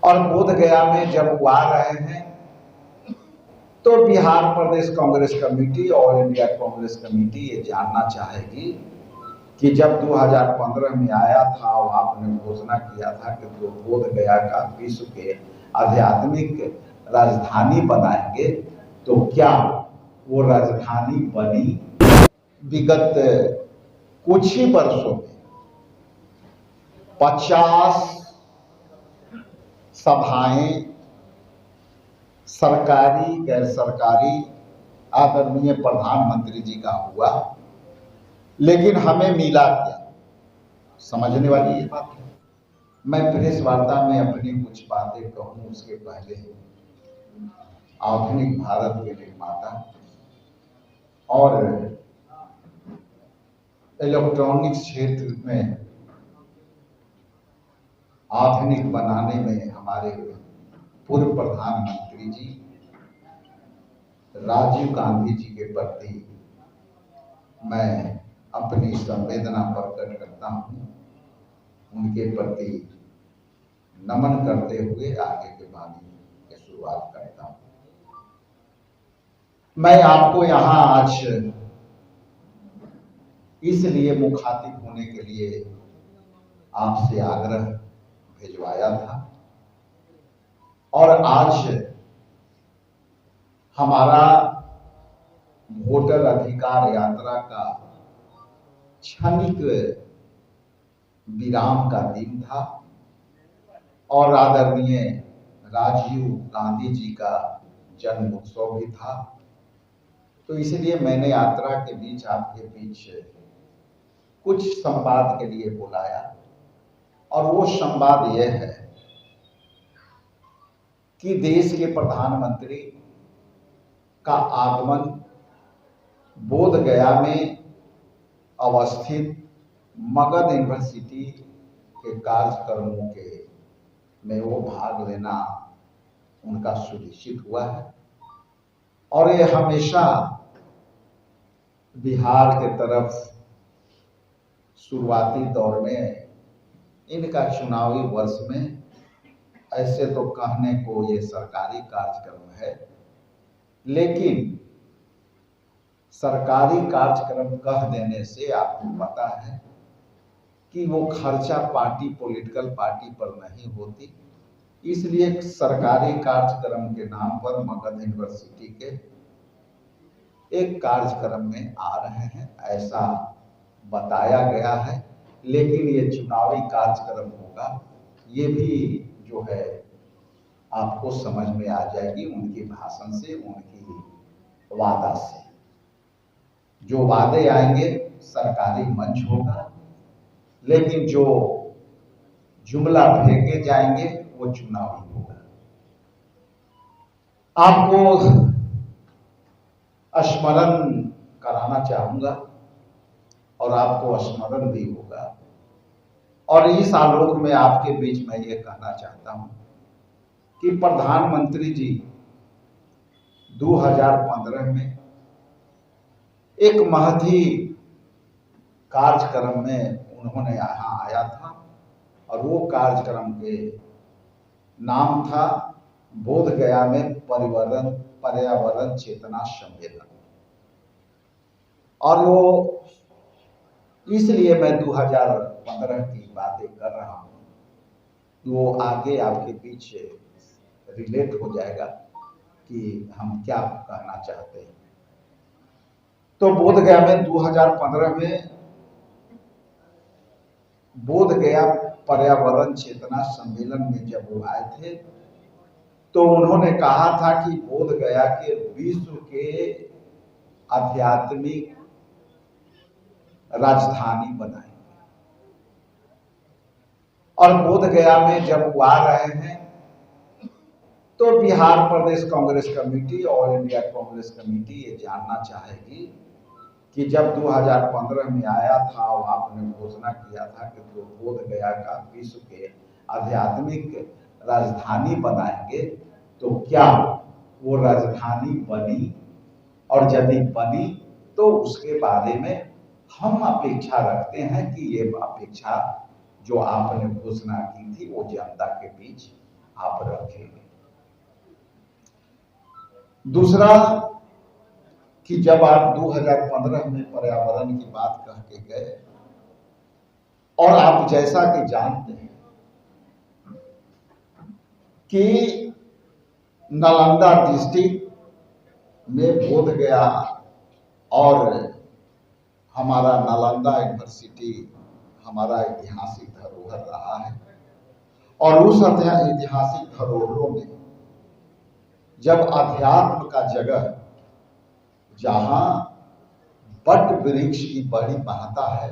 और बोध गया में जब वो आ रहे हैं तो बिहार प्रदेश Congress committee, all India Congress committee ये जानना चाहेगी कि जब 2015 में आया था और आपने घोषणा किया था कि जो बोध गया का विश्व के आध्यात्मिक राजधानी बनाएंगे, तो क्या वो राजधानी बनी? विगत कुछ ही वर्षों में 50 सभाएं सरकारी गैर सरकारी आदरणीय प्रधानमंत्री जी का हुआ, लेकिन हमें मिला क्या? समझने वाली ये बात है। मैं प्रेस वार्ता में अपनी कुछ बातें कहूं उसके पहले आधुनिक भारत के निर्माता और इलेक्ट्रॉनिक्स क्षेत्र में आधुनिक बनाने में हमारे पूर्व प्रधानमंत्री जी राजीव गांधी जी के प्रति मैं अपनी संवेदना प्रकट करता हूं, उनके प्रति नमन करते हुए आगे के वाणी की शुरुआत करता हूं। मैं आपको यहां आज इसलिए मुखातिब होने के लिए आपसे आग्रह भिजवाया था और आज हमारा वोटर अधिकार यात्रा का क्षणिक विराम का दिन था और आदरणीय राजीव गांधी जी का जन्म उत्सव भी था। तो इसलिए मैंने यात्रा के बीच आपके बीच कुछ संवाद के लिए बुलाया और वो संवाद यह है कि देश के प्रधानमंत्री का आगमन बोध गया में अवस्थित मगध यूनिवर्सिटी के कार्यक्रमों के में वो भाग लेना उनका सुनिश्चित हुआ है और ये हमेशा बिहार के तरफ शुरुआती दौर में इनका चुनावी वर्ष में ऐसे तो कहने को ये सरकारी कार्यक्रम है, लेकिन सरकारी कार्यक्रम कह देने से आपको पता है कि वो खर्चा पार्टी पॉलिटिकल पार्टी पर नहीं होती, इसलिए सरकारी कार्यक्रम के नाम पर मगध यूनिवर्सिटी के एक कार्यक्रम में आ रहे हैं ऐसा बताया गया है, लेकिन ये चुनावी कार्यक्रम होगा ये भी जो है आपको समझ में आ जाएगी उनके भाषण से, उनकी वादा से। जो वादे आएंगे सरकारी मंच होगा, लेकिन जो जुमला फेंके जाएंगे वो चुनावी होगा। आपको स्मरण कराना चाहूंगा और आपको स्मरण भी होगा और इस आलोक में आपके बीच में ये कहना चाहता हूं कि प्रधानमंत्री जी 2015 में एक महती कार्यक्रम में उन्होंने यहाँ आया था और वो कार्यक्रम के नाम था बोध गया में पर्यावरण चेतना सम्मेलन। और वो इसलिए मैं 2015 की बातें कर रहा हूं, वो आगे आपके बीच रिलेट हो जाएगा कि हम क्या कहना चाहते हैं। तो बोध गया में 2015 में बोध गया पर्यावरण चेतना सम्मेलन में जब वो आए थे तो उन्होंने कहा था कि बोध गया के विश्व के आध्यात्मिक राजधानी बनाएंगे और बोध गया में जब वो आ रहे हैं तो बिहार प्रदेश Congress committee, all India Congress committee ये जानना चाहेगी कि जब 2015 में आया था और आपने घोषणा किया था कि जो बोध गया का विश्व के आध्यात्मिक राजधानी बनाएंगे, तो क्या वो राजधानी बनी? और यदि बनी तो उसके बारे में हम अपेक्षा रखते हैं कि ये अपेक्षा जो आपने घोषणा की थी वो जनता के बीच आप रखेंगे। दूसरा कि जब आप 2015 में पर्यावरण की बात कह के गए, और आप जैसा कि जानते हैं कि नालंदा डिस्ट्रिक्ट में बोधगया और हमारा नालंदा यूनिवर्सिटी हमारा ऐतिहासिक धरोहर रहा है, और उस ऐतिहासिक धरोहरों में जब अध्यात्म का जगह, जहां बट वृक्ष की बड़ी महत्ता है,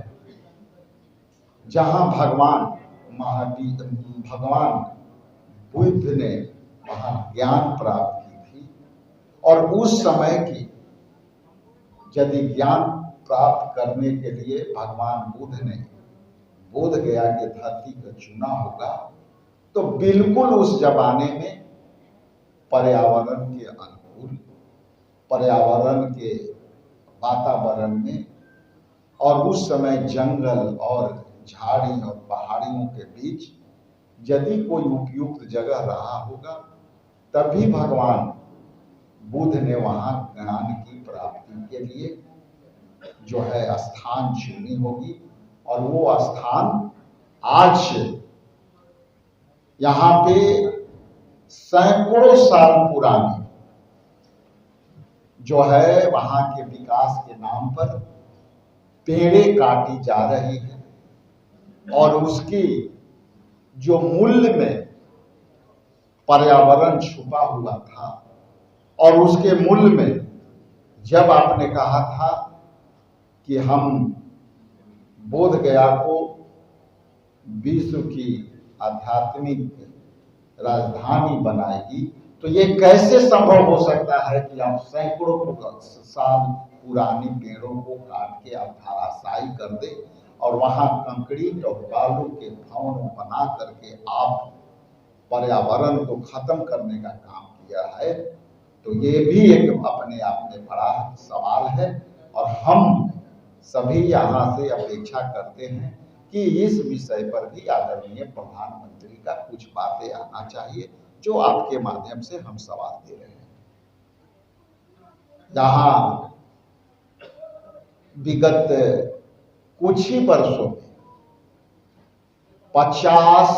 जहां भगवान बुद्ध ने वहां ज्ञान प्राप्त की थी, और उस समय की यदि ज्ञान प्राप्त करने के लिए भगवान बुद्ध ने बोध गया के धरती को चुना होगा, तो बिल्कुल उस जमाने में पर्यावरण के अनुकूल, पर्यावरण के वातावरण में, और उस समय जंगल और झाड़ी और पहाड़ियों के बीच यदि कोई उपयुक्त जगह रहा होगा, तभी भगवान बुद्ध ने वहां ज्ञान की प्राप्ति के लिए जो है स्थान चुनी होगी। और वो स्थान आज यहाँ पे सैकड़ों साल पुरानी जो है वहां के विकास के नाम पर पेड़ें काटी जा रही है, और उसकी जो मूल्य में पर्यावरण छुपा हुआ था, और उसके मूल्य में जब आपने कहा था कि हम बोध गया को विश्व की आध्यात्मिक राजधानी बनाएगी, तो ये कैसे संभव हो सकता है कि आप सैकड़ों साल पुरानी पेड़ों को काट के आप धराशायी कर दे, और वहां कंक्रीट और बालू के भवन बना करके आप पर्यावरण को खत्म करने का काम किया है। तो ये भी एक अपने आप में बड़ा सवाल है, और हम सभी यहाँ से अपेक्षा करते हैं कि इस विषय पर भी आदरणीय प्रधानमंत्री का कुछ बातें आना चाहिए, जो आपके माध्यम से हम सवाल दे रहे हैं। जहाँ विगत कुछ ही वर्षों में 50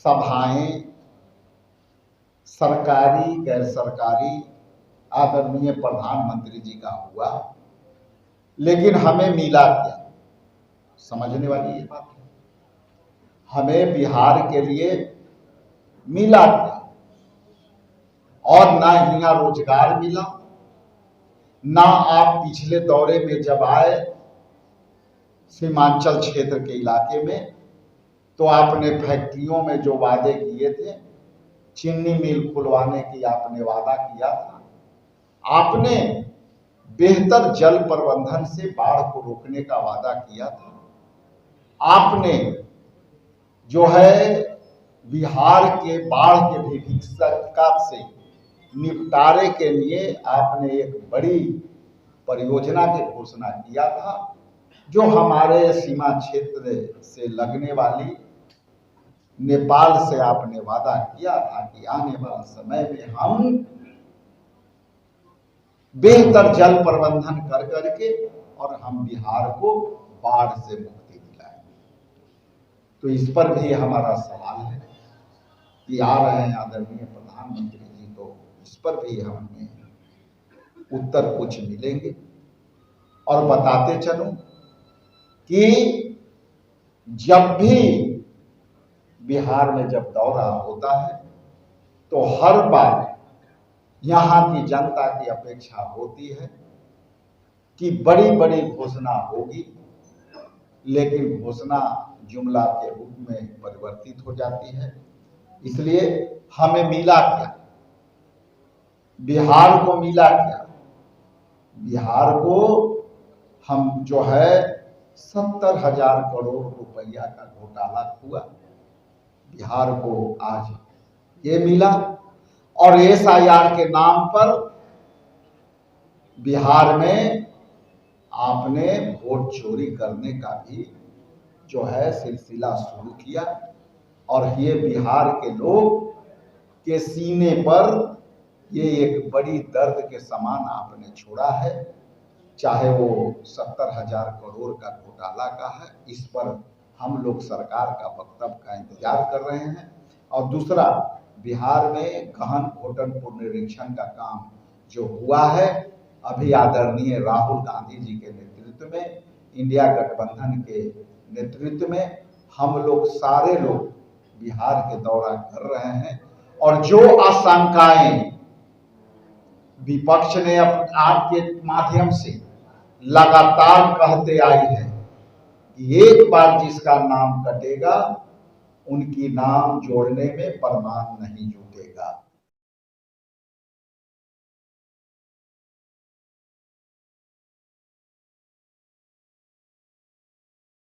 सभाएं सरकारी गैर सरकारी आदरणीय प्रधानमंत्री जी का हुआ, लेकिन हमें मिला क्या? समझने वाली ये बात है, हमें बिहार के लिए मिला क्या? और ना यहाँ रोजगार मिला, ना आप पिछले दौरे में जब आए सीमांचल क्षेत्र के इलाके में, तो आपने फैक्ट्रियों में जो वादे किए थे, चीनी मिल खुलवाने की आपने वादा किया था, आपने बेहतर जल प्रबंधन से बाढ़ को रोकने का वादा किया था, आपने जो है बिहार के बाढ़ के विभीषिका से निपटारे के लिए आपने एक बड़ी परियोजना की घोषणा किया था, जो हमारे सीमा क्षेत्र से लगने वाली नेपाल से आपने वादा किया था कि आने वाले समय में हम बेहतर जल प्रबंधन कर करके और हम बिहार को बाढ़ से मुक्ति दिलाएंगे। तो इस पर भी हमारा सवाल है कि आ रहे हैं आदरणीय प्रधानमंत्री जी, तो इस पर भी हमें उत्तर कुछ मिलेंगे। और बताते चलूं कि जब भी बिहार में जब दौरा होता है, तो हर बार यहाँ की जनता की अपेक्षा होती है कि बड़ी बड़ी घोषणा होगी, लेकिन घोषणा जुमला के रूप में परिवर्तित हो जाती है। इसलिए हमें मिला क्या? बिहार को मिला क्या? बिहार को हम जो है 70,000 करोड़ रुपया का घोटाला हुआ, बिहार को आज ये मिला। और SIR के नाम पर बिहार में आपने वोट चोरी करने का भी जो है सिलसिला शुरू किया, और ये बिहार के लोग के सीने पर ये एक बड़ी दर्द के समान आपने छोड़ा है। चाहे वो 70,000 करोड़ का घोटाला का है, इस पर हम लोग सरकार का वक्तव्य का इंतजार कर रहे हैं। और दूसरा, बिहार में गहन घोटन पुनरीक्षण का काम जो हुआ है, अभी आदरणीय राहुल गांधी जी के नेतृत्व में, इंडिया गठबंधन के नेतृत्व में हम लोग सारे लोग बिहार के दौरा कर रहे हैं। और जो आशंकाएं विपक्ष ने आपके माध्यम से लगातार कहते आई है कि एक बार जिसका नाम कटेगा उनकी नाम जोड़ने में परमान नहीं जुड़ेगा।